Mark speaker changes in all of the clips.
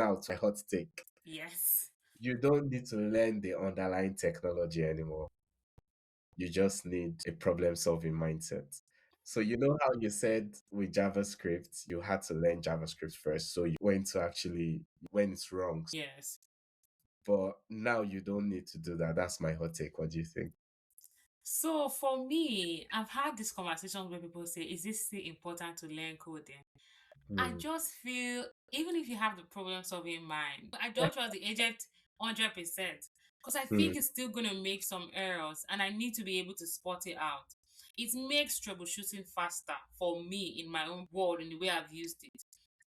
Speaker 1: Now, to a hot take.
Speaker 2: Yes.
Speaker 1: You don't need to learn the underlying technology anymore. You just need a problem-solving mindset. So you know how you said with JavaScript, you had to learn JavaScript first, so you went to actually when it's wrong.
Speaker 2: Yes.
Speaker 1: But now you don't need to do that. That's my hot take. What do you think?
Speaker 2: So for me, I've had this conversation where people say, is this still important to learn coding? I
Speaker 1: Hmm.
Speaker 2: just feel even if you have the problem solving mind, I don't trust the agent 100% because I
Speaker 1: Hmm.
Speaker 2: think it's still going to make some errors and I need to be able to spot it out. It makes troubleshooting faster for me in my own world in the way I've used it.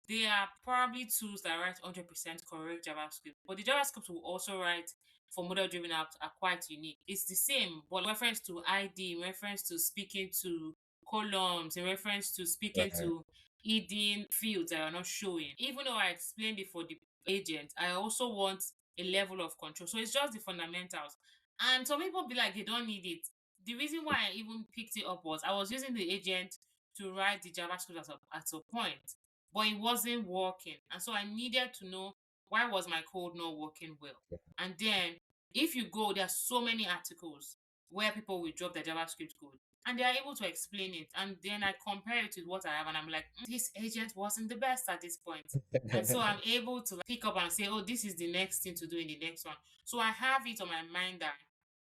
Speaker 2: There are probably tools that write 100% correct JavaScript, but the JavaScript will also write for model driven apps are quite unique. It's the same, but in reference to ID, in reference to speaking to columns, in reference to speaking
Speaker 1: Right.
Speaker 2: to hidden fields that are not showing. Even though I explained it for the agent, I also want a level of control. So it's just the fundamentals. And some people be like, they don't need it. The reason why I even picked it up was I was using the agent to write the JavaScript at a point, but it wasn't working. And so I needed to know why was my code not working well. And then if you go, there are so many articles where people will drop their JavaScript code and they are able to explain it. And then I compare it with what I have, and I'm like, this agent wasn't the best at this point. And so I'm able to pick up and say, oh, this is the next thing to do in the next one. So I have it on my mind that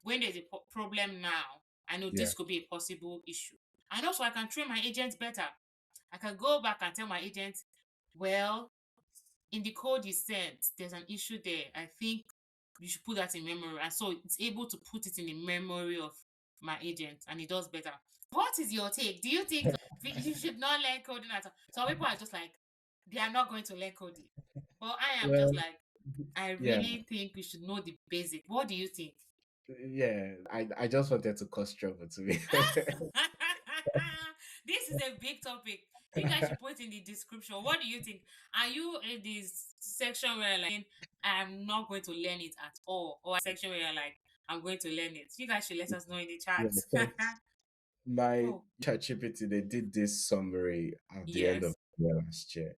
Speaker 2: when there's a problem now, I know
Speaker 1: Yeah.
Speaker 2: this could be a possible issue. And also, I can train my agent better. I can go back and tell my agent, well, in the code you sent, there's an issue there. I think you should put that in memory. And so it's able to put it in the memory of my agent and it does better. What is your take? Do you think you should not learn coding at all? Some people are just like, they are not going to learn coding. But I am just
Speaker 1: Well,
Speaker 2: like, I
Speaker 1: yeah,
Speaker 2: really think we should know the basic. What do you think?
Speaker 1: yeah. I just wanted to cause trouble to me.
Speaker 2: This is a big topic. You guys should put in the description. What do you think? Are you in this section where like I'm not going to learn it at all, or a section where you're like I'm going to learn it? You guys should let us know in the
Speaker 1: Yeah,
Speaker 2: chat.
Speaker 1: because my
Speaker 2: Oh,
Speaker 1: ChatGPT, they did this summary at the end of
Speaker 2: yes,
Speaker 1: the year last year.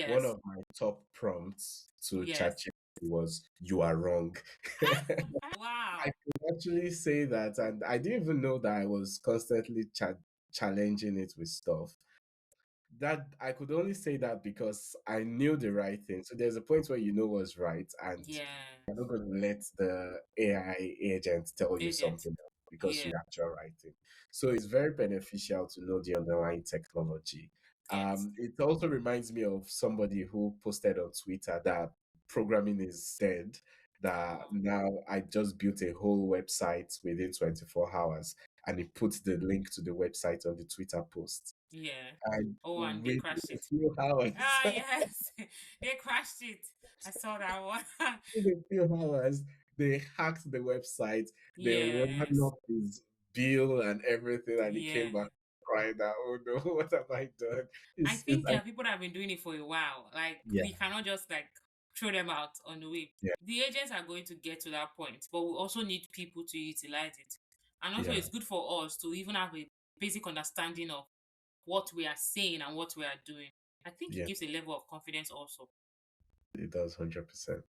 Speaker 1: One
Speaker 2: yes,
Speaker 1: of my top prompts to
Speaker 2: yes.
Speaker 1: ChatGPT was "You are wrong." I
Speaker 2: Wow.
Speaker 1: could actually say that, and I didn't even know that I was constantly challenging it with stuff. That I could only say that because I knew the right thing. So there's a point where you know what's right, and
Speaker 2: Yeah.
Speaker 1: you're not going to let the AI agent tell you
Speaker 2: Agent.
Speaker 1: something else because
Speaker 2: Yeah.
Speaker 1: you actual right thing. So it's very beneficial to know the underlying technology.
Speaker 2: Yes.
Speaker 1: It also reminds me of somebody who posted on Twitter that programming is dead. That
Speaker 2: Oh,
Speaker 1: now I just built a whole website within 24 hours, and he put the link to the website on the Twitter post.
Speaker 2: yeah.
Speaker 1: And
Speaker 2: Oh, and they
Speaker 1: within
Speaker 2: crashed
Speaker 1: a
Speaker 2: it.
Speaker 1: few hours,
Speaker 2: Ah, yes. They crashed it. I saw that one.
Speaker 1: in a few hours, they hacked the website, they ran
Speaker 2: Yes.
Speaker 1: up his bill and everything, and he came
Speaker 2: Yeah.
Speaker 1: back crying that, oh no, what have I done?
Speaker 2: I
Speaker 1: It's
Speaker 2: think there
Speaker 1: like,
Speaker 2: are people that have been doing it for a while. Like
Speaker 1: yeah,
Speaker 2: we cannot just like throw them out on the way.
Speaker 1: yeah,
Speaker 2: The agents are going to get to that point, but we also need people to utilize it. And also
Speaker 1: yeah,
Speaker 2: it's good for us to even have a basic understanding of what we are saying and what we are doing. I think it
Speaker 1: yeah,
Speaker 2: gives a level of confidence also.
Speaker 1: it does 100%.